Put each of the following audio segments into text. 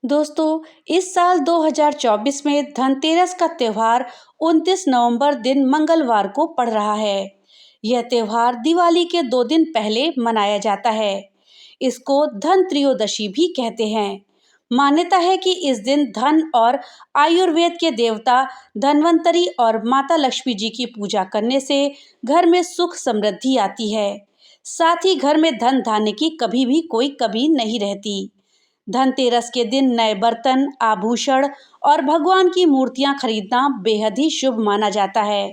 दोस्तों, इस साल 2024 में धनतेरस का त्योहार 29 नवंबर दिन मंगलवार को पड़ रहा है। यह त्योहार दिवाली के 2 दिन पहले मनाया जाता है। इसको धन त्रयोदशी भी कहते हैं। मान्यता है कि इस दिन धन और आयुर्वेद के देवता धन्वंतरी और माता लक्ष्मी जी की पूजा करने से घर में सुख समृद्धि आती है। साथ ही घर में धन धान्य की कभी भी कोई कमी नहीं रहती। धनतेरस के दिन नए बर्तन, आभूषण और भगवान की मूर्तियां खरीदना बेहद ही शुभ माना जाता है।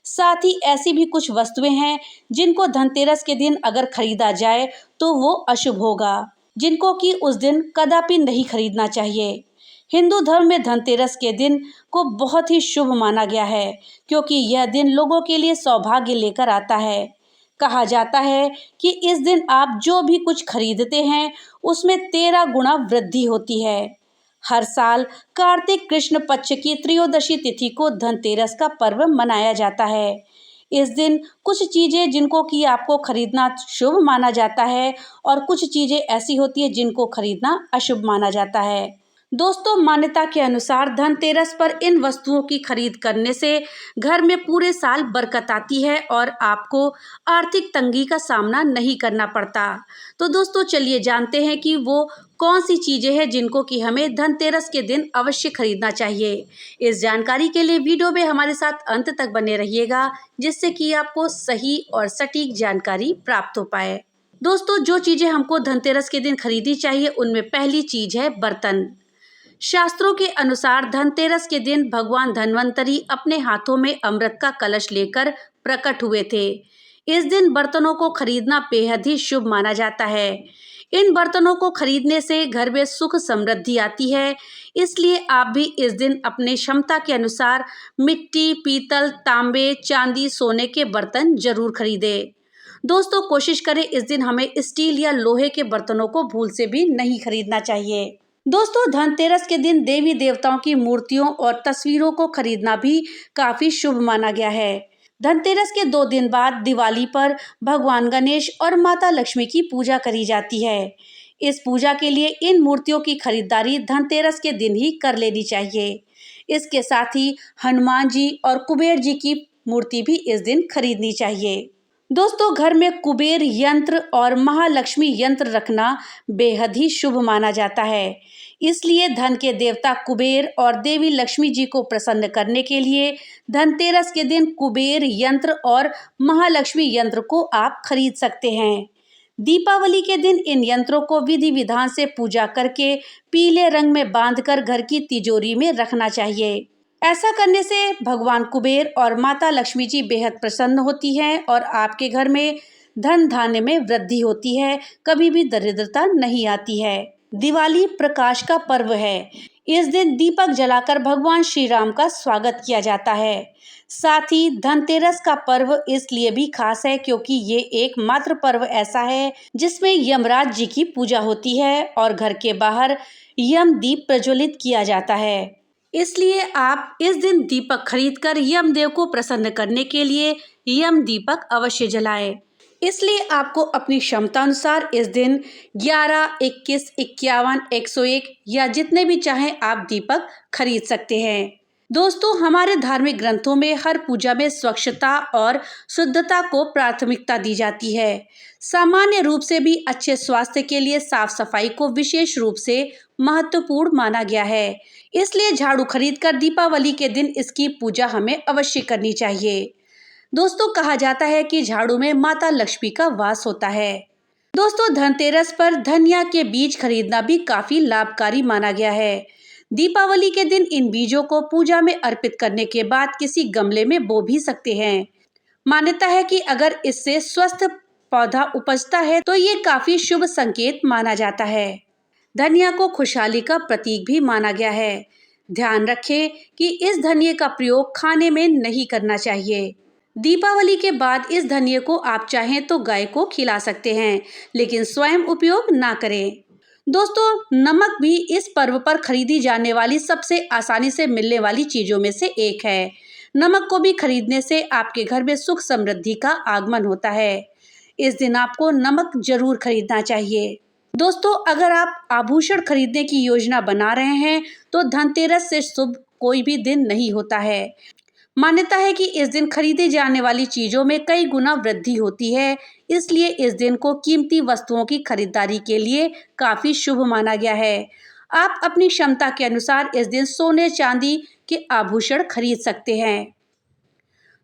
साथ ही ऐसी भी कुछ वस्तुएं हैं जिनको धनतेरस के दिन अगर खरीदा जाए तो वो अशुभ होगा, जिनको कि उस दिन कदापि नहीं खरीदना चाहिए। हिंदू धर्म में धनतेरस के दिन को बहुत ही शुभ माना गया है, क्योंकि यह दिन लोगों के लिए सौभाग्य लेकर आता है। कहा जाता है कि इस दिन आप जो भी कुछ खरीदते हैं उसमें 13 गुना वृद्धि होती है। हर साल कार्तिक कृष्ण पक्ष की त्रयोदशी तिथि को धनतेरस का पर्व मनाया जाता है। इस दिन कुछ चीजें जिनको कि आपको खरीदना शुभ माना जाता है और कुछ चीजें ऐसी होती है जिनको खरीदना अशुभ माना जाता है। दोस्तों, मान्यता के अनुसार धनतेरस पर इन वस्तुओं की खरीद करने से घर में पूरे साल बरकत आती है और आपको आर्थिक तंगी का सामना नहीं करना पड़ता। तो दोस्तों, चलिए जानते हैं कि वो कौन सी चीज़ें हैं जिनको कि हमें धनतेरस के दिन अवश्य खरीदना चाहिए। इस जानकारी के लिए वीडियो में हमारे साथ अंत तक बने रहिएगा, जिससे कि आपको सही और सटीक जानकारी प्राप्त हो पाए। दोस्तों, जो चीज़ें हमको धनतेरस के दिन खरीदनी चाहिए उनमें पहली चीज़ है बर्तन। शास्त्रों के अनुसार धनतेरस के दिन भगवान धन्वंतरी अपने हाथों में अमृत का कलश लेकर प्रकट हुए थे। इस दिन बर्तनों को खरीदना बेहद ही शुभ माना जाता है। इन बर्तनों को खरीदने से घर में सुख समृद्धि आती है। इसलिए आप भी इस दिन अपने क्षमता के अनुसार मिट्टी, पीतल, तांबे, चांदी, सोने के बर्तन जरूर खरीदें। दोस्तों, कोशिश करें इस दिन हमें स्टील या लोहे के बर्तनों को भूल से भी नहीं खरीदना चाहिए। दोस्तों, धनतेरस के दिन देवी देवताओं की मूर्तियों और तस्वीरों को खरीदना भी काफी शुभ माना गया है। धनतेरस के 2 दिन बाद दिवाली पर भगवान गणेश और माता लक्ष्मी की पूजा करी जाती है। इस पूजा के लिए इन मूर्तियों की खरीदारी धनतेरस के दिन ही कर लेनी चाहिए। इसके साथ ही हनुमान जी और कुबेर जी की मूर्ति भी इस दिन खरीदनी चाहिए। दोस्तों, घर में कुबेर यंत्र और महालक्ष्मी यंत्र रखना बेहद ही शुभ माना जाता है। इसलिए धन के देवता कुबेर और देवी लक्ष्मी जी को प्रसन्न करने के लिए धनतेरस के दिन कुबेर यंत्र और महालक्ष्मी यंत्र को आप खरीद सकते हैं। दीपावली के दिन इन यंत्रों को विधि विधान से पूजा करके पीले रंग में बांधकर घर की तिजोरी में रखना चाहिए। ऐसा करने से भगवान कुबेर और माता लक्ष्मी जी बेहद प्रसन्न होती हैं और आपके घर में धन धान्य में वृद्धि होती है, कभी भी दरिद्रता नहीं आती है। दिवाली प्रकाश का पर्व है। इस दिन दीपक जलाकर भगवान श्री राम का स्वागत किया जाता है। साथ ही धनतेरस का पर्व इसलिए भी खास है क्योंकि ये एकमात्र पर्व ऐसा है जिसमें यमराज जी की पूजा होती है और घर के बाहर यम दीप प्रज्वलित किया जाता है। इसलिए आप इस दिन दीपक खरीदकर यमदेव को प्रसन्न करने के लिए यम दीपक अवश्य जलाएं। इसलिए आपको अपनी क्षमता अनुसार इस दिन 11, 21, 51, 101 या जितने भी चाहें आप दीपक खरीद सकते हैं। दोस्तों, हमारे धार्मिक ग्रंथों में हर पूजा में स्वच्छता और शुद्धता को प्राथमिकता दी जाती है। सामान्य रूप से भी अच्छे स्वास्थ्य के लिए साफ सफाई को विशेष रूप से महत्वपूर्ण माना गया है। इसलिए झाड़ू खरीदकर दीपावली के दिन इसकी पूजा हमें अवश्य करनी चाहिए। दोस्तों, कहा जाता है कि झाड़ू में माता लक्ष्मी का वास होता है। दोस्तों, धनतेरस पर धनिया के बीज खरीदना भी काफी लाभकारी माना गया है। दीपावली के दिन इन बीजों को पूजा में अर्पित करने के बाद किसी गमले में बो भी सकते हैं। मान्यता है कि अगर इससे स्वस्थ पौधा उपजता है तो ये काफी शुभ संकेत माना जाता है। धनिया को खुशहाली का प्रतीक भी माना गया है। ध्यान रखें कि इस धनिये का प्रयोग खाने में नहीं करना चाहिए। दीपावली के बाद इस धनिये को आप चाहें तो गाय को खिला सकते हैं, लेकिन स्वयं उपयोग ना करें। दोस्तों, नमक भी इस पर्व पर खरीदी जाने वाली सबसे आसानी से मिलने वाली चीजों में से एक है। नमक को भी खरीदने से आपके घर में सुख समृद्धि का आगमन होता है। इस दिन आपको नमक जरूर खरीदना चाहिए। दोस्तों, अगर आप आभूषण खरीदने की योजना बना रहे हैं तो धनतेरस से शुभ कोई भी दिन नहीं होता है। मान्यता है कि इस दिन खरीदी जाने वाली चीजों में कई गुना वृद्धि होती है, इसलिए इस दिन को कीमती वस्तुओं की खरीदारी के लिए काफी शुभ माना गया है। आप अपनी क्षमता के अनुसार इस दिन सोने चांदी के आभूषण खरीद सकते हैं।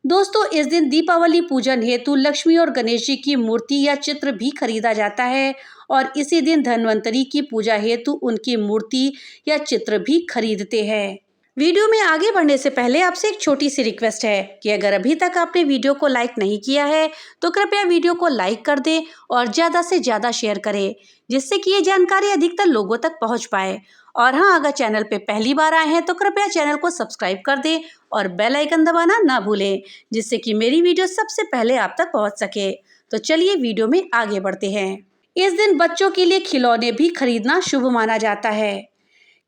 दोस्तों, इस दिन दीपावली पूजन हेतु लक्ष्मी और गणेश जी की मूर्ति या चित्र भी खरीदा जाता है और इसी दिन धन्वंतरी की पूजा हेतु उनकी मूर्ति या चित्र भी खरीदते हैं। वीडियो में आगे बढ़ने से पहले आपसे एक छोटी सी रिक्वेस्ट है कि अगर अभी तक आपने वीडियो को लाइक नहीं किया है तो कृपया वीडियो को लाइक कर दें और ज़्यादा से ज़्यादा शेयर करें, जिससे कि ये जानकारी अधिकतर लोगों तक पहुंच पाए। और हाँ, अगर चैनल पे पहली बार आए हैं तो कृपया चैनल को सब्सक्राइब कर दें और बेल आइकन दबाना ना भूलें, जिससे कि मेरी वीडियो सबसे पहले आप तक पहुँच सके। तो चलिए वीडियो में आगे बढ़ते हैं। इस दिन बच्चों के लिए खिलौने भी खरीदना शुभ माना जाता है।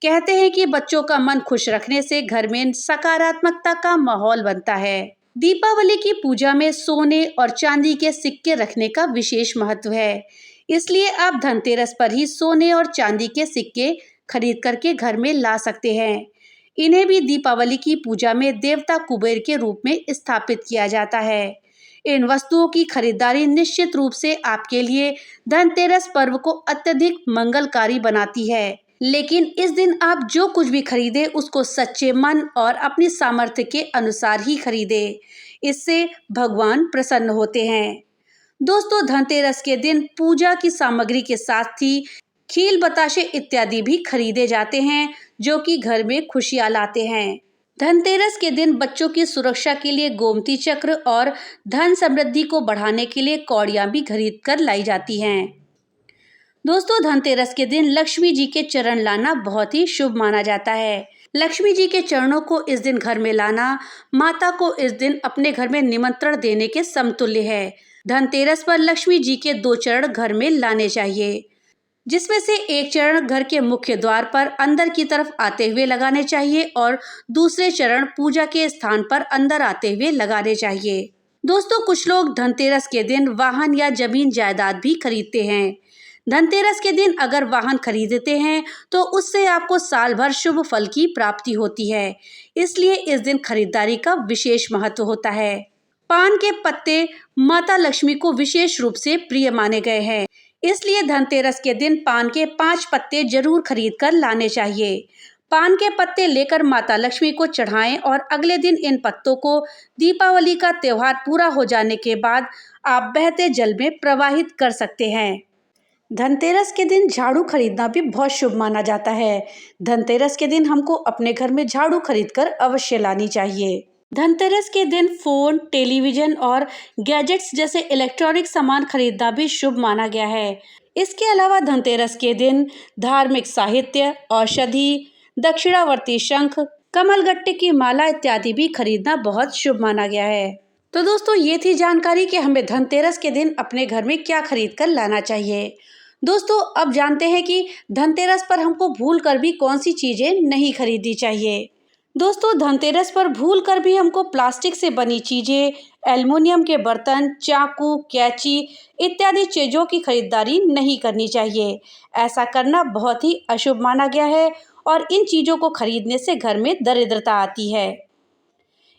कहते हैं कि बच्चों का मन खुश रखने से घर में सकारात्मकता का माहौल बनता है। दीपावली की पूजा में सोने और चांदी के सिक्के रखने का विशेष महत्व है, इसलिए आप धनतेरस पर ही सोने और चांदी के सिक्के खरीद करके घर में ला सकते हैं। इन्हें भी दीपावली की पूजा में देवता कुबेर के रूप में स्थापित किया जाता है। इन वस्तुओं की खरीदारी निश्चित रूप से आपके लिए धनतेरस पर्व को अत्यधिक मंगलकारी बनाती है, लेकिन इस दिन आप जो कुछ भी खरीदे उसको सच्चे मन और अपनी सामर्थ्य के अनुसार ही खरीदे। इससे भगवान प्रसन्न होते हैं। दोस्तों, धनतेरस के दिन पूजा की सामग्री के साथ ही खील बताशे इत्यादि भी खरीदे जाते हैं, जो कि घर में खुशियां लाते हैं। धनतेरस के दिन बच्चों की सुरक्षा के लिए गोमती चक्र और धन समृद्धि को बढ़ाने के लिए कौड़ियां भी खरीद कर लाई जाती हैं। दोस्तों, धनतेरस के दिन लक्ष्मी जी के चरण लाना बहुत ही शुभ माना जाता है। लक्ष्मी जी के चरणों को इस दिन घर में लाना माता को इस दिन अपने घर में निमंत्रण देने के समतुल्य है। धनतेरस पर लक्ष्मी जी के 2 चरण घर में लाने चाहिए, जिसमें से एक चरण घर के मुख्य द्वार पर अंदर की तरफ आते हुए लगाने चाहिए और दूसरे चरण पूजा के स्थान पर अंदर आते हुए लगाने चाहिए। दोस्तों, कुछ लोग धनतेरस के दिन वाहन या जमीन जायदाद भी खरीदते हैं। धनतेरस के दिन अगर वाहन खरीदते हैं तो उससे आपको साल भर शुभ फल की प्राप्ति होती है, इसलिए इस दिन खरीदारी का विशेष महत्व होता है। पान के पत्ते माता लक्ष्मी को विशेष रूप से प्रिय माने गए हैं, इसलिए धनतेरस के दिन पान के 5 पत्ते जरूर खरीद कर लाने चाहिए। पान के पत्ते लेकर माता लक्ष्मी को चढ़ाएं और अगले दिन इन पत्तों को दीपावली का त्योहार पूरा हो जाने के बाद आप बहते जल में प्रवाहित कर सकते हैं। धनतेरस के दिन झाड़ू खरीदना भी बहुत शुभ माना जाता है। धनतेरस के दिन हमको अपने घर में झाड़ू खरीदकर अवश्य लानी चाहिए। धनतेरस के दिन फोन, टेलीविजन और गैजेट्स जैसे इलेक्ट्रॉनिक सामान खरीदना भी शुभ माना गया है। इसके अलावा धनतेरस के दिन धार्मिक साहित्य, औषधि, दक्षिणावर्ती शंख, कमलगट्टे की माला इत्यादि भी खरीदना बहुत शुभ माना गया है। तो दोस्तों, ये थी जानकारी कि हमें धनतेरस के दिन अपने घर में क्या खरीद कर लाना चाहिए। दोस्तों, अब जानते हैं कि धनतेरस पर हमको भूल कर भी कौन सी चीजें नहीं खरीदनी चाहिए। दोस्तों, धनतेरस पर भूल कर भी हमको प्लास्टिक से बनी चीजें, एल्युमिनियम के बर्तन, चाकू, कैंची इत्यादि चीजों की खरीदारी नहीं करनी चाहिए। ऐसा करना बहुत ही अशुभ माना गया है और इन चीजों को खरीदने से घर में दरिद्रता आती है।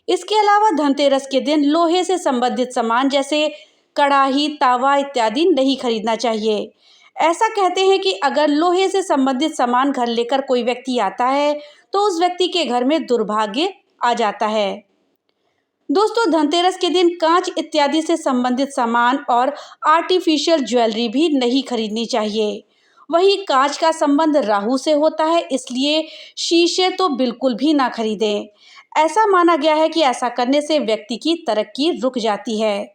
इसके अलावा धनतेरस के दिन लोहे से संबंधित सामान जैसे कढ़ाई, तावा इत्यादि नहीं खरीदना चाहिए। ऐसा कहते हैं कि अगर लोहे से संबंधित सामान घर लेकर कोई व्यक्ति आता है तो उस व्यक्ति के घर में दुर्भाग्य आ जाता है। दोस्तों, धनतेरस के दिन कांच इत्यादि से संबंधित सामान और आर्टिफिशियल ज्वेलरी भी नहीं खरीदनी चाहिए। वहीं कांच का संबंध राहु से होता है, इसलिए शीशे तो बिल्कुल भी ना खरीदें। ऐसा माना गया है कि ऐसा करने से व्यक्ति की तरक्की रुक जाती है।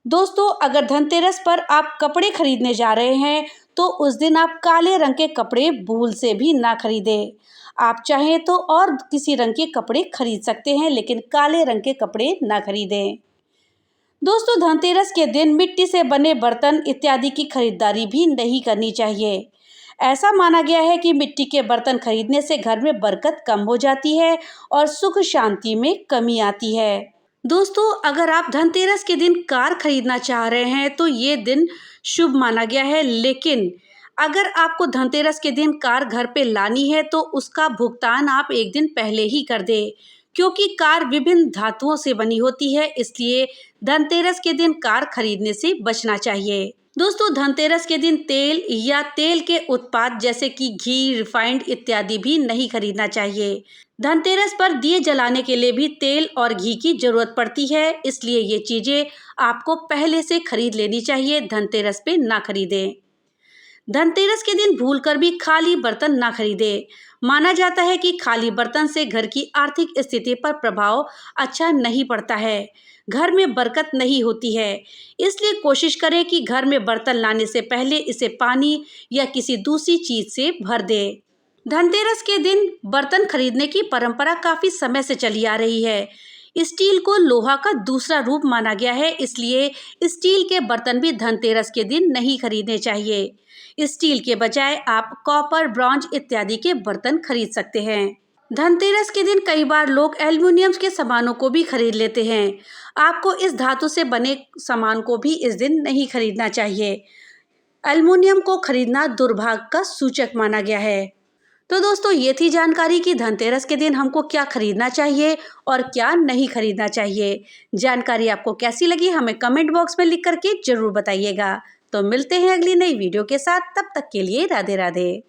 दोस्तों, अगर धनतेरस पर आप कपड़े खरीदने जा रहे हैं तो उस दिन आप काले रंग के कपड़े भूल से भी ना खरीदें। आप चाहें तो और किसी रंग के कपड़े खरीद सकते हैं, लेकिन काले रंग के कपड़े ना खरीदें। दोस्तों, धनतेरस के दिन मिट्टी से बने बर्तन इत्यादि की खरीदारी भी नहीं करनी चाहिए। ऐसा माना गया है कि मिट्टी के बर्तन खरीदने से घर में बरकत कम हो जाती है और सुख शांति में कमी आती है। दोस्तों, अगर आप धनतेरस के दिन कार खरीदना चाह रहे हैं तो ये दिन शुभ माना गया है, लेकिन अगर आपको धनतेरस के दिन कार घर पे लानी है तो उसका भुगतान आप एक दिन पहले ही कर दें, क्योंकि कार विभिन्न धातुओं से बनी होती है, इसलिए धनतेरस के दिन कार खरीदने से बचना चाहिए। दोस्तों, धनतेरस के दिन तेल या तेल के उत्पाद जैसे कि घी, रिफाइंड इत्यादि भी नहीं खरीदना चाहिए। धनतेरस पर दिए जलाने के लिए भी तेल और घी की जरूरत पड़ती है, इसलिए ये चीजें आपको पहले से खरीद लेनी चाहिए, धनतेरस पे ना खरीदें। धनतेरस के दिन भूलकर भी खाली बर्तन ना खरीदें। माना जाता है कि खाली बर्तन से घर की आर्थिक स्थिति पर प्रभाव अच्छा नहीं पड़ता है, घर में बरकत नहीं होती है। इसलिए कोशिश करें कि घर में बर्तन लाने से पहले इसे पानी या किसी दूसरी चीज से भर दें। धनतेरस के दिन बर्तन खरीदने की परंपरा काफी समय से चली आ रही है। स्टील को लोहा का दूसरा रूप माना गया है, इसलिए स्टील के बर्तन भी धनतेरस के दिन नहीं खरीदने चाहिए। स्टील के बजाय आप कॉपर, ब्रॉन्ज इत्यादि के बर्तन खरीद सकते हैं। धनतेरस के दिन कई बार लोग एल्युमिनियम के सामानों को भी खरीद लेते हैं। आपको इस धातु से बने सामान को भी इस दिन नहीं खरीदना चाहिए। एल्युमिनियम को खरीदना दुर्भाग्य का सूचक माना गया है। तो दोस्तों, ये थी जानकारी कि धनतेरस के दिन हमको क्या खरीदना चाहिए और क्या नहीं खरीदना चाहिए। जानकारी आपको कैसी लगी हमें कमेंट बॉक्स में लिख करके जरूर बताइएगा। तो मिलते हैं अगली नई वीडियो के साथ, तब तक के लिए राधे राधे।